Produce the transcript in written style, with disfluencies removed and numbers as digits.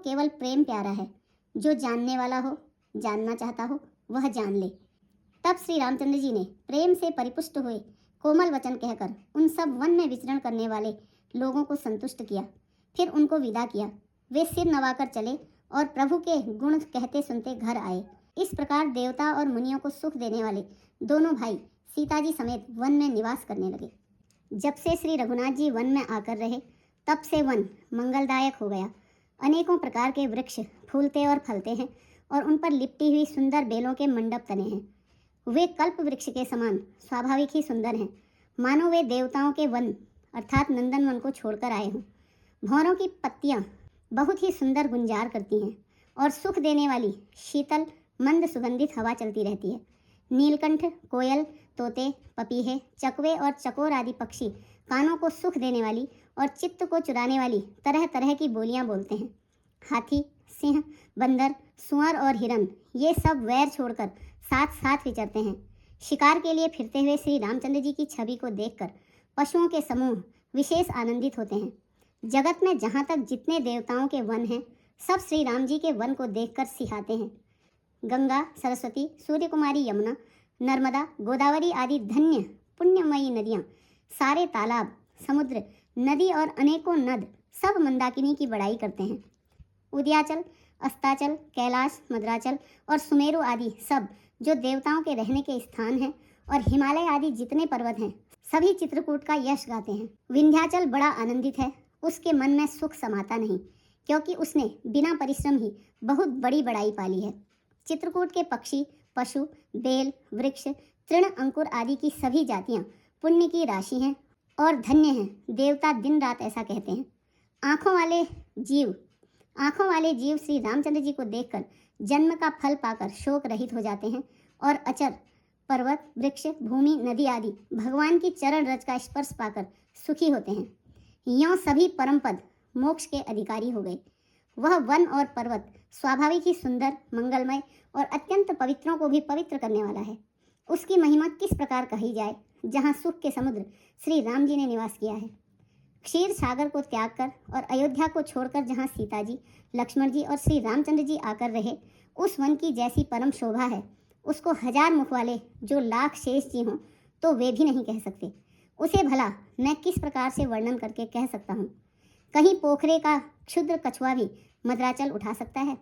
केवल प्रेम प्यारा है। जो जानने वाला हो, जानना चाहता हो, वह जान ले। तब श्री रामचंद्र जी ने प्रेम से परिपुष्ट हुए कोमल वचन कहकर उन सब वन में विचरण करने वाले लोगों को संतुष्ट किया। फिर उनको विदा किया। वे सिर नवाकर चले और प्रभु के गुण कहते सुनते घर आए। इस प्रकार देवता और मुनियों को सुख देने वाले दोनों भाई सीता जी समेत वन में निवास करने लगे। जब से श्री रघुनाथ जी वन में आकर रहे, तब से वन मंगलदायक हो गया। अनेकों प्रकार के वृक्ष फूलते और फलते हैं और उन पर लिपटी हुई सुंदर बेलों के मंडप तने हैं। वे कल्प वृक्ष के समान स्वाभाविक ही सुंदर हैं, मानो वे देवताओं के वन अर्थात नंदन वन को छोड़कर आए हों। भंवरों की पत्तियां बहुत ही सुंदर गुंजार करती हैं और सुख देने वाली शीतल मंद सुगंधित हवा चलती रहती है। नीलकंठ, कोयल, तोते, पपीहे, चकवे और चकोर आदि पक्षी कानों को सुख देने वाली और चित्त को चुराने वाली तरह तरह की बोलियां बोलते हैं। हाथी, सिंह, बंदर, सुअर और हिरन ये सब वैर छोड़कर साथ साथ विचरते हैं। शिकार के लिए फिरते हुए श्री रामचंद्र जी की छवि को देखकर पशुओं के समूह विशेष आनंदित होते हैं। जगत में जहाँ तक जितने देवताओं के वन हैं, सब श्री राम जी के वन को देखकर सिहाते हैं। गंगा, सरस्वती, सूर्यकुमारी, यमुना, नर्मदा, गोदावरी आदि धन्य पुण्यमयी नदियाँ, सारे तालाब, समुद्र, नदी और अनेकों नद सब मंदाकिनी की बड़ाई करते हैं। उदयाचल, अस्ताचल, कैलाश, मद्राचल और सुमेरु आदि सब जो देवताओं के रहने के स्थान हैं और हिमालय आदि जितने पर्वत हैं, सभी चित्रकूट का यश गाते हैं। विंध्याचल बड़ा आनंदित है, उसके मन में सुख समाता नहीं, क्योंकि उसने बिना परिश्रम ही बहुत बड़ी बड़ाई पाली है। चित्रकूट के पक्षी, पशु, बेल, वृक्ष, तृण, अंकुर आदि की सभी जातियां पुण्य की राशि हैं और धन्य हैं। देवता दिन रात ऐसा कहते हैं। आँखों वाले जीव श्री रामचंद्र जी को देखकर जन्म का फल पाकर शोक रहित हो जाते हैं और अचर पर्वत, वृक्ष, भूमि, नदी आदि भगवान की चरण रज का स्पर्श पाकर सुखी होते हैं। यों सभी परम पद मोक्ष के अधिकारी हो गए। वह वन और पर्वत स्वाभाविक ही सुंदर, मंगलमय और अत्यंत पवित्रों को भी पवित्र करने वाला है। उसकी महिमा किस प्रकार कही जाए, जहाँ सुख के समुद्र श्री राम जी ने निवास किया है। क्षीर सागर को त्याग कर और अयोध्या को छोड़कर जहाँ सीता जी, लक्ष्मण जी और श्री रामचंद्र जी आकर रहे, उस वन की जैसी परम शोभा है, उसको हजार मुख वाले जो लाख शेष जी हों तो वे भी नहीं कह सकते। उसे भला मैं किस प्रकार से वर्णन करके कह सकता हूँ। कहीं पोखरे का क्षुद्र कछुआ भी मद्राचल उठा सकता है।